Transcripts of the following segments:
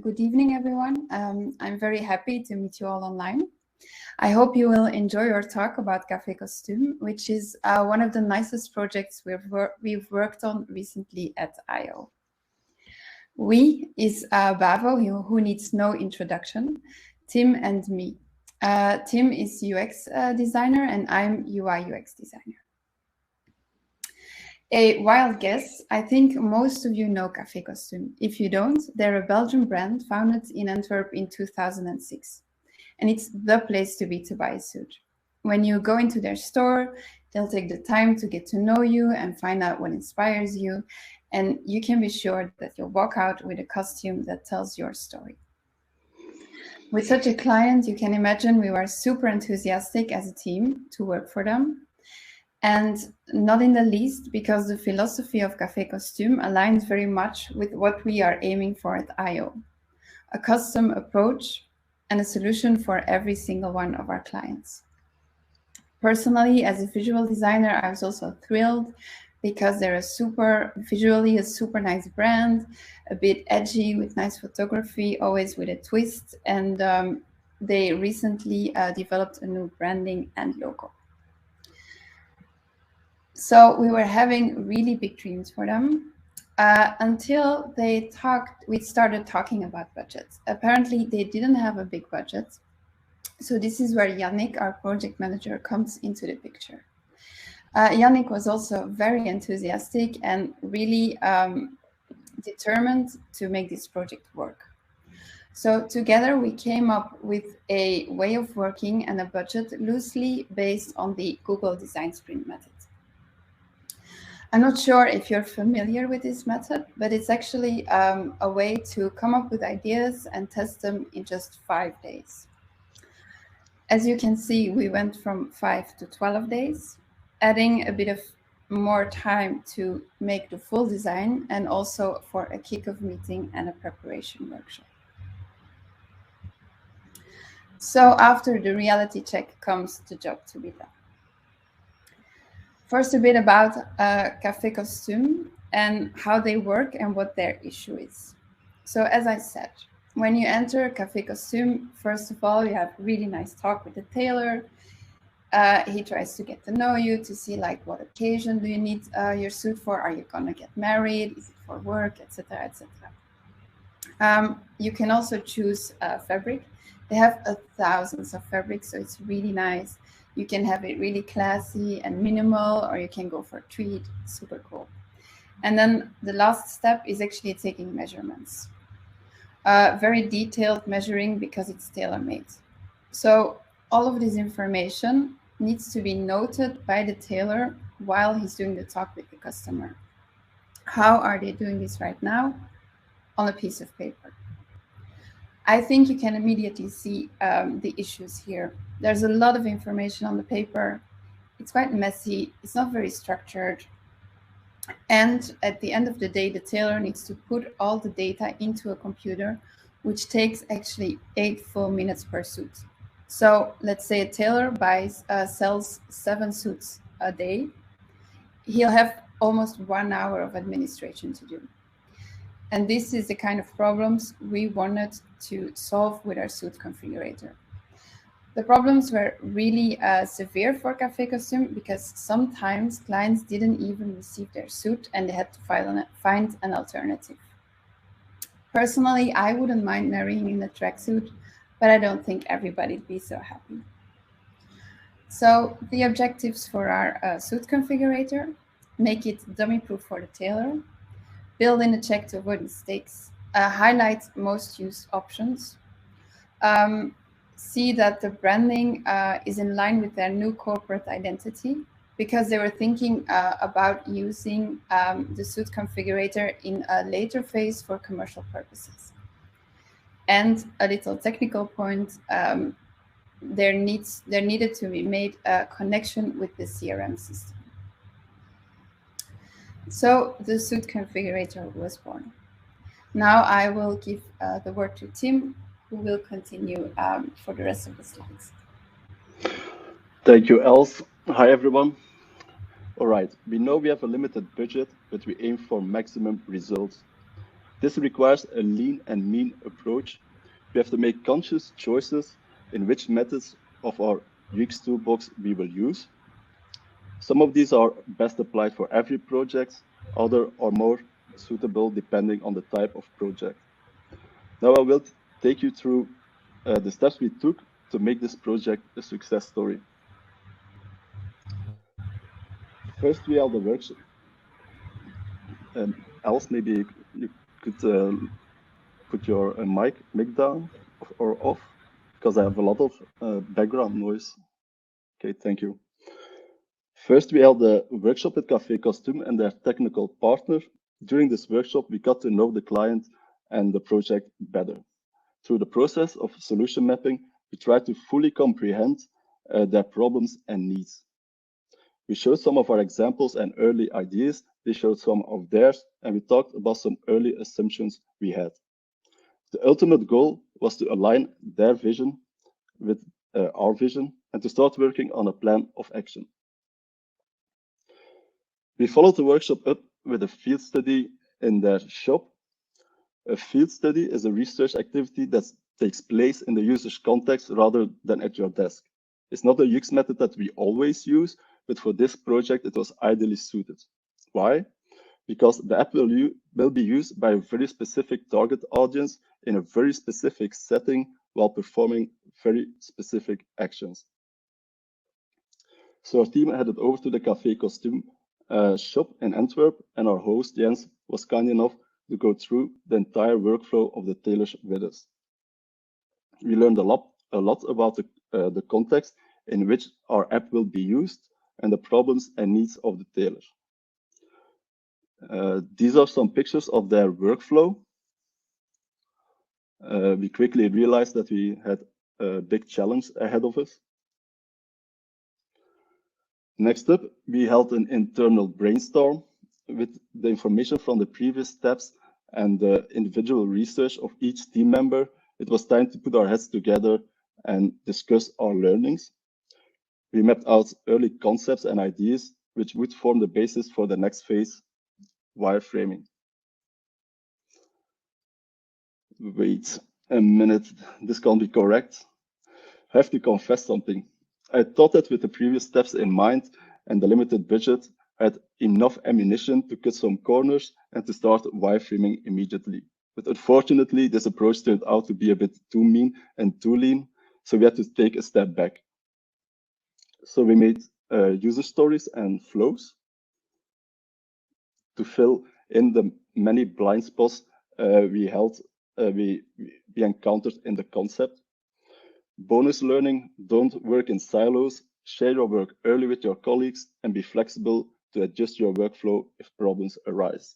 good evening, everyone. I'm very happy to meet you all online. I hope you will enjoy our talk about Café Costume, which is one of the nicest projects we've worked on recently at I/O. We is Bavo, who needs no introduction, Tim and me. Tim is UX designer and I'm UI UX designer. A wild guess, I think most of you know Café Costume. If you don't, they're a Belgian brand founded in Antwerp in 2006. And it's the place to be to buy a suit. When you go into their store, they'll take the time to get to know you and find out what inspires you. And you can be sure that you'll walk out with a costume that tells your story. With such a client, you can imagine we were super enthusiastic as a team to work for them. And not in the least because the philosophy of Café Costume aligns very much with what we are aiming for at I/O, a custom approach and a solution for every single one of our clients. Personally, as a visual designer, I was also thrilled because they're visually a super nice brand, a bit edgy with nice photography, always with a twist. And they recently developed a new branding and logo. So we were having really big dreams for them until we started talking about budgets. Apparently, they didn't have a big budget. So this is where Yannick, our project manager, comes into the picture. Yannick was also very enthusiastic and really determined to make this project work. So together we came up with a way of working and a budget loosely based on the Google Design Sprint method. I'm not sure if you're familiar with this method, but it's actually a way to come up with ideas and test them in just 5 days. As you can see, we went from 5 to 12 days, adding a bit of more time to make the full design and also for a kickoff meeting and a preparation workshop. So after the reality check comes the job to be done. First, a bit about Café Costume and how they work and what their issue is. So as I said, when you enter Café Costume, first of all, you have a really nice talk with the tailor. He tries to get to know you to see like what occasion do you need your suit for? Are you gonna get married? Is it for work, etc., etc. You can also choose fabric. They have thousands of fabrics, so it's really nice. You can have it really classy and minimal, or you can go for tweed, super cool. And then the last step is actually taking measurements. Very detailed measuring because it's tailor-made. So all of this information needs to be noted by the tailor while he's doing the talk with the customer. How are they doing this right now? On a piece of paper. I think you can immediately see the issues here. There's a lot of information on the paper. It's quite messy. It's not very structured. And at the end of the day, the tailor needs to put all the data into a computer, which takes actually 8 full minutes per suit. So let's say a tailor sells 7 suits a day. He'll have almost 1 hour of administration to do. And this is the kind of problems we wanted to solve with our suit configurator. The problems were really severe for Café Costume because sometimes clients didn't even receive their suit and they had to find an alternative. Personally, I wouldn't mind marrying in a tracksuit, but I don't think everybody'd be so happy. So the objectives for our suit configurator: make it dummy-proof for the tailor, build in a check to avoid mistakes, highlight most used options, see that the branding is in line with their new corporate identity, because they were thinking about using the suit configurator in a later phase for commercial purposes. And a little technical point, there needed to be made a connection with the CRM system. So the suit configurator was born. Now I will give the word to Tim, who will continue for the rest of the slides. Thank you, Els. Hi, everyone. All right, we know we have a limited budget, but we aim for maximum results. This requires a lean and mean approach. We have to make conscious choices in which methods of our UX toolbox we will use. Some of these are best applied for every project, others are more suitable depending on the type of project. Now I will take you through the steps we took to make this project a success story. First, we held the workshop. Else, maybe you could put your mic down or off, because I have a lot of background noise. Okay, thank you. First, we held a workshop at Café Costume and their technical partner. During this workshop, we got to know the client and the project better. Through the process of solution mapping, we tried to fully comprehend their problems and needs. We showed some of our examples and early ideas, they showed some of theirs, and we talked about some early assumptions we had. The ultimate goal was to align their vision with our vision and to start working on a plan of action. We followed the workshop up with a field study in their shop. A field study is a research activity that takes place in the user's context rather than at your desk. It's not a UX method that we always use, but for this project, it was ideally suited. Why? Because the app will be used by a very specific target audience in a very specific setting while performing very specific actions. So our team headed over to the Café Costume shop in Antwerp, and our host Jens was kind enough to go through the entire workflow of the tailors with us. We learned a lot about the context in which our app will be used and the problems and needs of the tailor. These are some pictures of their workflow. We quickly realized that we had a big challenge ahead of us. Next up, we held an internal brainstorm with the information from the previous steps and the individual research of each team member. It was time to put our heads together and discuss our learnings. We mapped out early concepts and ideas which would form the basis for the next phase, wireframing. Wait a minute, this can't be correct. I have to confess something. I thought that with the previous steps in mind and the limited budget, I had enough ammunition to cut some corners and to start wireframing immediately. But unfortunately, this approach turned out to be a bit too mean and too lean, so we had to take a step back. So we made user stories and flows to fill in the many blind spots we encountered in the concept. Bonus learning: don't work in silos, share your work early with your colleagues, and be flexible to adjust your workflow if problems arise.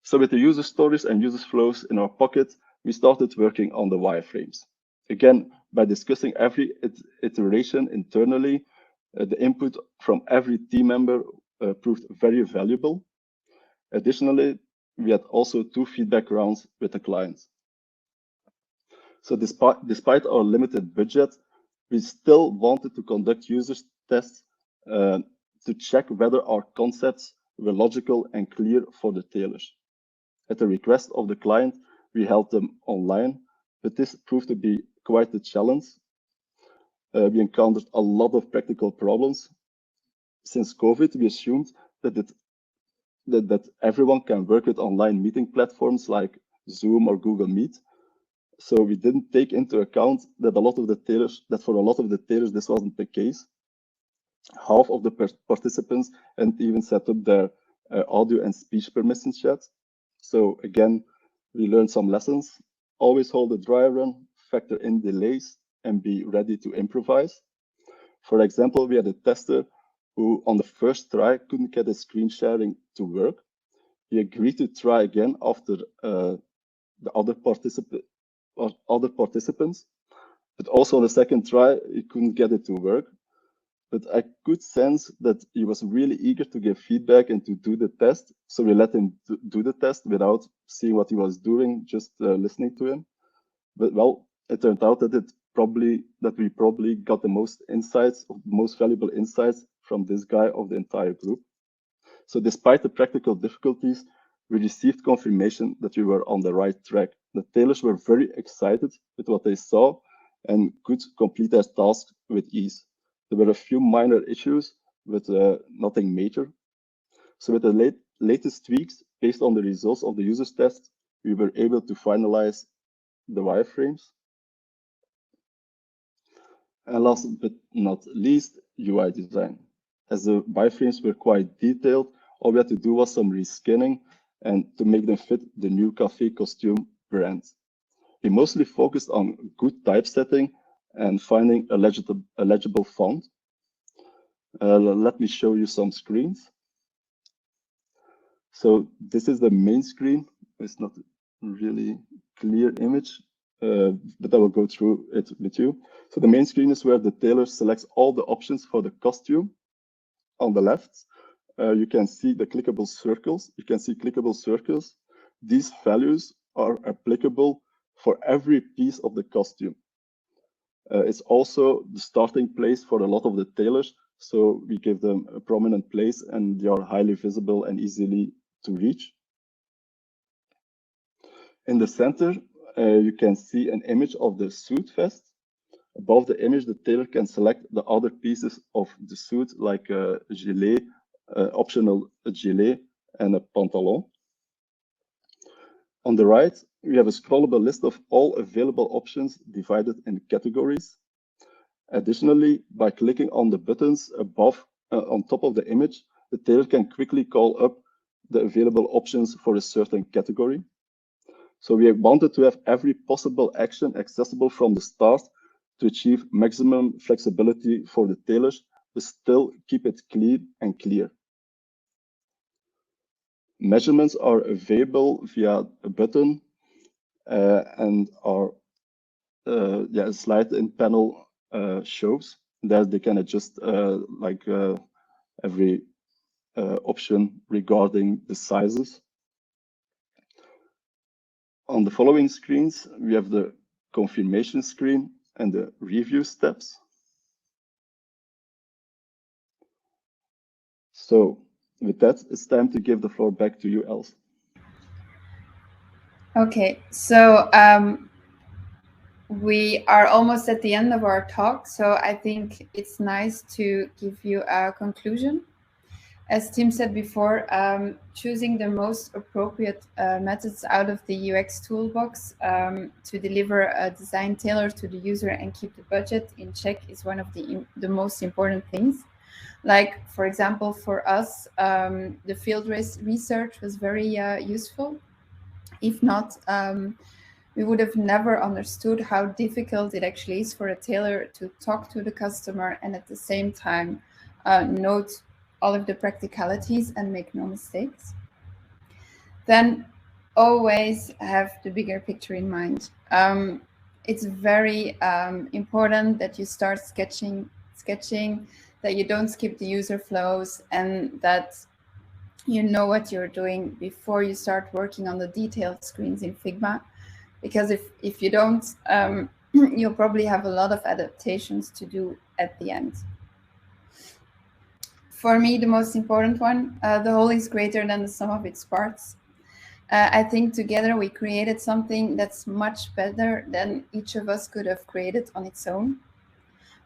So with the user stories and user flows in our pocket, we started working on the wireframes. Again, by discussing every iteration internally, the input from every team member proved very valuable. Additionally, we had also 2 feedback rounds with the clients. So despite our limited budget, we still wanted to conduct user tests to check whether our concepts were logical and clear for the tailors. At the request of the client, we held them online, but this proved to be quite a challenge. We encountered a lot of practical problems. Since COVID, we assumed that everyone can work with online meeting platforms like Zoom or Google Meet. So we didn't take into account that for a lot of the tailors, this wasn't the case. Half of the participants hadn't even set up their audio and speech permission chat. So again, we learned some lessons. Always hold a dry run, factor in delays, and be ready to improvise. For example, we had a tester who on the first try couldn't get his screen sharing to work. He agreed to try again after the other participants, but also on the second try, he couldn't get it to work. But I could sense that he was really eager to give feedback and to do the test. So we let him do the test without seeing what he was doing, just listening to him. But well, it turned out that we probably got the most insights, most valuable insights from this guy of the entire group. So despite the practical difficulties, we received confirmation that we were on the right track. The tailors were very excited with what they saw and could complete their tasks with ease. There were a few minor issues, but nothing major. So with the latest tweaks, based on the results of the users test, we were able to finalize the wireframes. And last but not least, UI design. As the wireframes were quite detailed, all we had to do was some reskinning and to make them fit the new Café Costume brand. We mostly focused on good typesetting and finding a legible font. Let me show you some screens. So this is the main screen. It's not really clear image, but I will go through it with you. So the main screen is where the tailor selects all the options for the costume. On the left, you can see the clickable circles. You can see clickable circles. These values are applicable for every piece of the costume. It's also the starting place for a lot of the tailors. So we give them a prominent place and they are highly visible and easily to reach. In the center, you can see an image of the suit vest. Above the image, the tailor can select the other pieces of the suit, like a gilet, optional gilet, and a pantalon. On the right, we have a scrollable list of all available options divided in categories. Additionally, by clicking on the buttons above, on top of the image, the tailor can quickly call up the available options for a certain category. So we wanted to have every possible action accessible from the start to achieve maximum flexibility for the tailors, but still keep it clean and clear. Measurements are available via a button and are a slide in panel shows that they can adjust every option regarding the sizes. On the following screens, we have the confirmation screen and the review steps. So with that, it's time to give the floor back to you, Els. Okay, so we are almost at the end of our talk, so I think it's nice to give you a conclusion. As Tim said before, choosing the most appropriate methods out of the UX toolbox to deliver a design tailored to the user and keep the budget in check is one of the most important things. Like, for example, for us, the field research was very useful. If not, we would have never understood how difficult it actually is for a tailor to talk to the customer and at the same time note all of the practicalities and make no mistakes. Then always have the bigger picture in mind. It's very important that you start sketching, that you don't skip the user flows, and that you know what you're doing before you start working on the detailed screens in Figma. Because if you don't, you'll probably have a lot of adaptations to do at the end. For me, the most important one, the whole is greater than the sum of its parts. I think together we created something that's much better than each of us could have created on its own.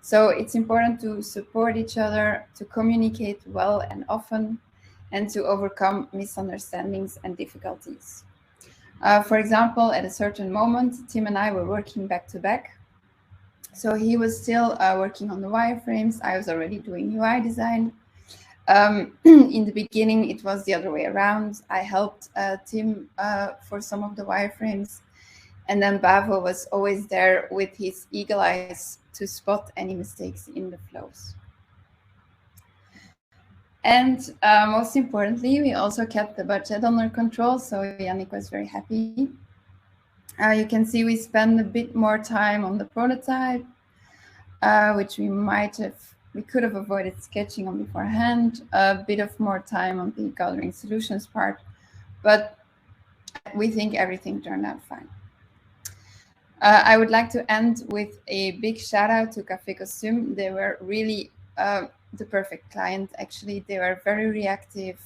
So it's important to support each other, to communicate well and often, and to overcome misunderstandings and difficulties. For example, at a certain moment, Tim and I were working back to back. So he was still working on the wireframes. I was already doing UI design. In the beginning, it was the other way around. I helped Tim for some of the wireframes. And then Bavo was always there with his eagle eyes to spot any mistakes in the flows. And most importantly, we also kept the budget under control. So Yannick was very happy. You can see we spend a bit more time on the prototype, which we could have avoided sketching on beforehand, a bit of more time on the gathering solutions part, but we think everything turned out fine. I would like to end with a big shout out to Café Costume. They were really the perfect client, actually. They were very reactive,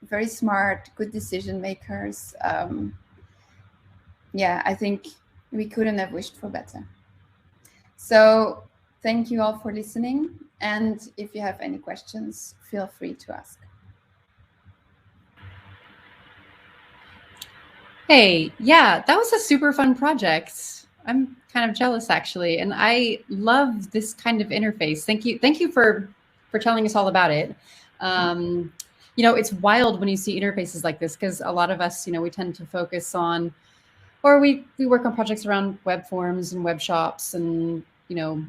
very smart, good decision makers. Yeah, I think we couldn't have wished for better. So thank you all for listening. And if you have any questions, feel free to ask. Hey, yeah, that was a super fun project. I'm kind of jealous actually, and I love this kind of interface. Thank you for telling us all about it. You know, it's wild when you see interfaces like this because a lot of us, you know, we tend to focus on, or we work on projects around web forms and web shops and you know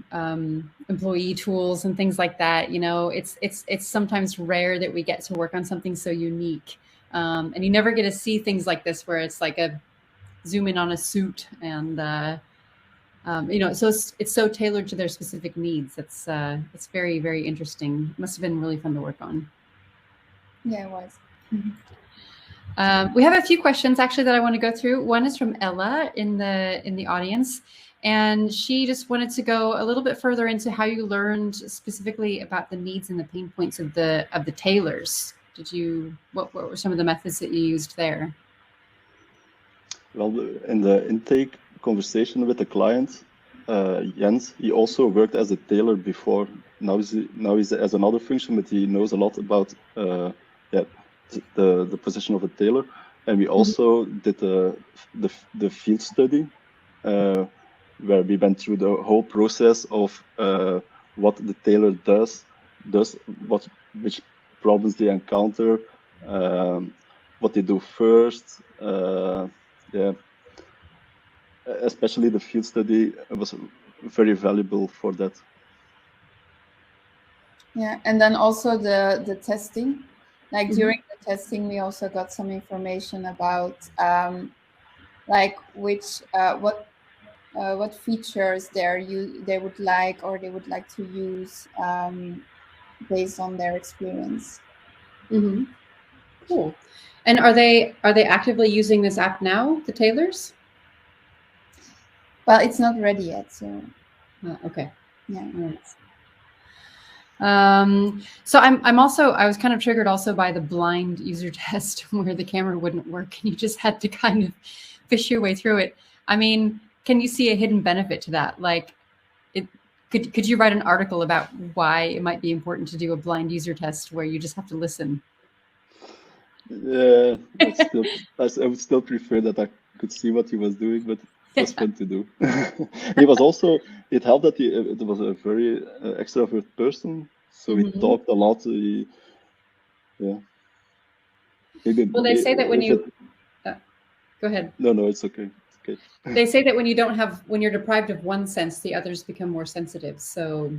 employee tools and things like that. You know, it's sometimes rare that we get to work on something so unique. And you never get to see things like this where it's like a zoom in on a suit and you know, so it's so tailored to their specific needs. It's very, very interesting. Must have been really fun to work on. Yeah, it was. We have a few questions actually that I want to go through. One is from Ella in the audience, and she just wanted to go a little bit further into how you learned specifically about the needs and the pain points of the tailors. What were some of the methods that you used there? Well, in the intake conversation with the client, Jens, he also worked as a tailor before. Now he's as another function, but he knows a lot about the position of a tailor. And we also did the field study where we went through the whole process of what the tailor does, which problems they encounter, what they do first. Yeah, especially the field study was very valuable for that. Yeah, and then also the testing. Like during the testing, we also got some information about like what features they would like or they would like to use based on their experience. Cool. And are they actively using this app now, the tailors? Well, it's not ready yet, so okay. Yeah. All right. So I was kind of triggered also by the blind user test where the camera wouldn't work and you just had to kind of fish your way through it. I mean, can you see a hidden benefit to that? Like, could you write an article about why it might be important to do a blind user test where you just have to listen? Yeah, I would still prefer that I could see what he was doing, but it was fun to do. It helped that it was a very extrovert person, so he talked a lot. Yeah. Well, they say that when you go ahead. No, it's okay. It's okay. They say that when you're deprived of one sense, the others become more sensitive. So,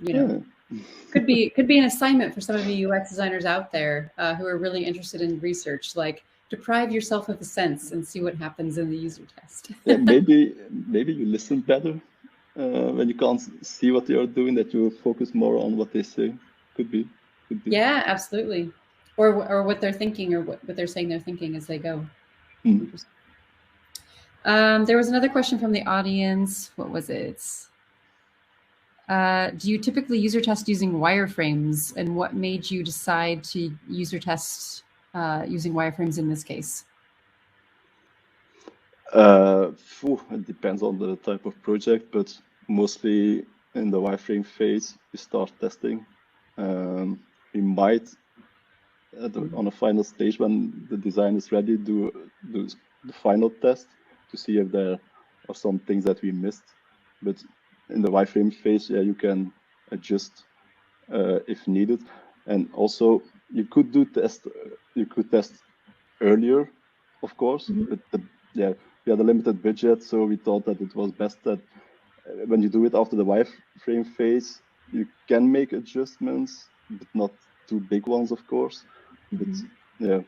you know, could be an assignment for some of you UX designers out there who are really interested in research. Like, deprive yourself of the sense and see what happens in the user test. Yeah, maybe you listen better when you can't see what they are doing. That you focus more on what they say. Could be. Yeah, absolutely. Or what they're thinking, or what they're saying they're thinking as they go. There was another question from the audience. What was it? Do you typically user test using wireframes, and what made you decide to user test using wireframes in this case? It depends on the type of project, but mostly in the wireframe phase, we start testing. We might, on a final stage when the design is ready, do the final test to see if there are some things that we missed. But in the wireframe phase, yeah, you can adjust if needed, and also you could test earlier, of course. But we had a limited budget, so we thought that it was best that when you do it after the wireframe phase, you can make adjustments, but not too big ones, of course. But yeah,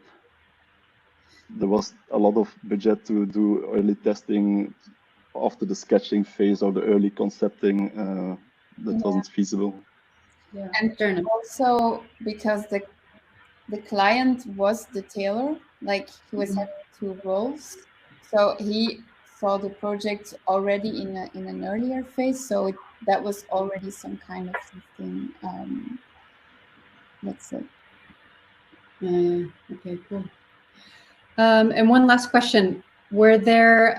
there was a lot of budget to do early testing after the sketching phase or the early concepting. That wasn't feasible. Yeah, and also because the client was the tailor, like he was having two roles, so he saw the project already in an earlier phase, so that was already some kind of testing, let's say. Okay, cool. And one last question: were there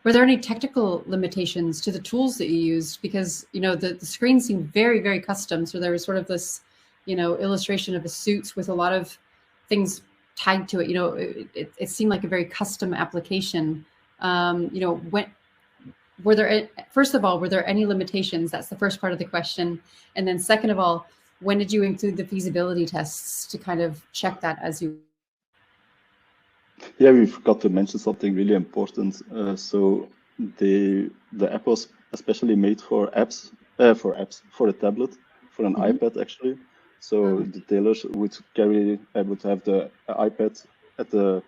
any technical limitations to the tools that you used? Because the screen seemed very, very custom. So there was sort of this, illustration of a suit with a lot of things tied to it. It seemed like a very custom application. First of all, were there any limitations? That's the first part of the question. And then second of all, when did you include the feasibility tests to kind of check that as you? Yeah, we forgot to mention something really important. So the app was especially made for a tablet, for an iPad actually. So the tailors would have the iPad at the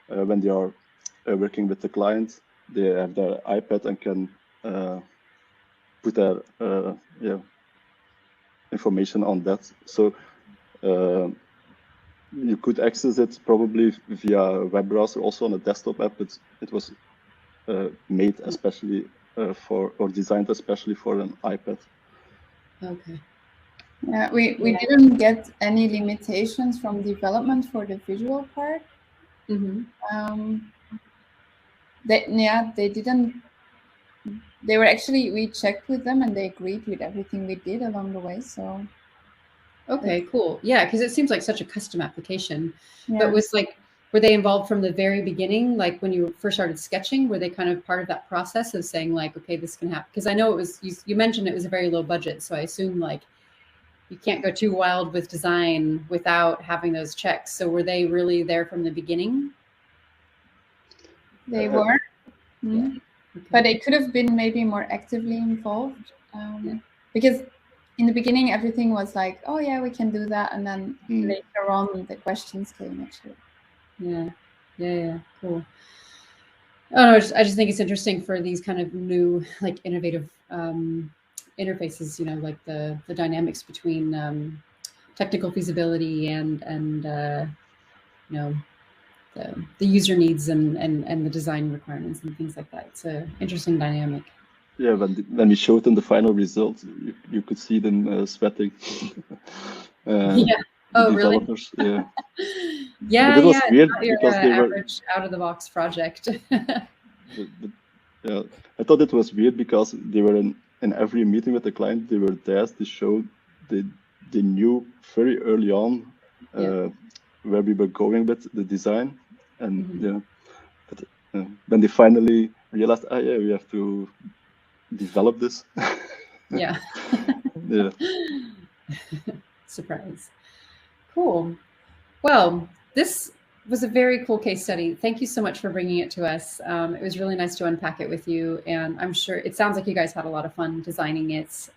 when they are working with the client. They have their iPad and can put their information on that. So you could access it probably via a web browser, also on a desktop app, but it was made especially designed especially for an iPad. Okay. Yeah, we didn't get any limitations from development for the visual part. They didn't. They were actually, we checked with them and they agreed with everything we did along the way. So. Okay, cool. Yeah, because it seems like such a custom application. Yeah. But were they involved from the very beginning? Like when you first started sketching, were they kind of part of that process of saying like, okay, this can happen? Because I know it was, you mentioned it was a very low budget. So I assume like you can't go too wild with design without having those checks. So were they really there from the beginning? They were. Yeah. Okay. But they could have been maybe more actively involved because in the beginning, everything was like, oh yeah, we can do that. And then later on, the questions came actually. Yeah, cool. Oh, no, I just think it's interesting for these kind of new, like innovative interfaces, like the dynamics between technical feasibility and the user needs and the design requirements and things like that. It's an interesting dynamic. Yeah, when we showed them the final result, you could see them sweating. Yeah. Oh, developers. Really? Yeah. Yeah. But it was weird because they average out of the box project. Yeah, I thought it was weird because they were in every meeting with the client. They were there to show they knew very early on where we were going with the design, and but when they finally realized, we have to develop this. Yeah. Yeah. Surprise. Cool. Well, this was a very cool case study. Thank you so much for bringing it to us. It was really nice to unpack it with you. And I'm sure it sounds like you guys had a lot of fun designing it.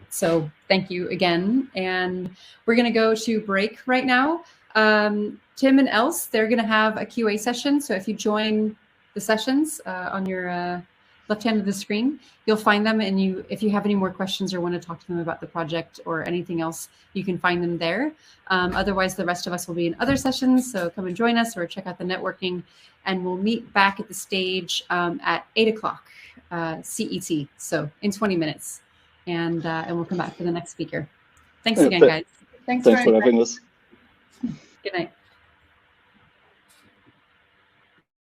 So thank you again. And we're going to go to break right now. Tim and Els, they're going to have a QA session. So if you join the sessions on your left hand of the screen, you'll find them. And if you have any more questions or want to talk to them about the project or anything else, you can find them there. Otherwise, the rest of us will be in other sessions. So come and join us or check out the networking. And we'll meet back at the stage at 8 o'clock CET. So in 20 minutes. And we'll come back for the next speaker. Thanks again, guys. Thanks for having us. Good night.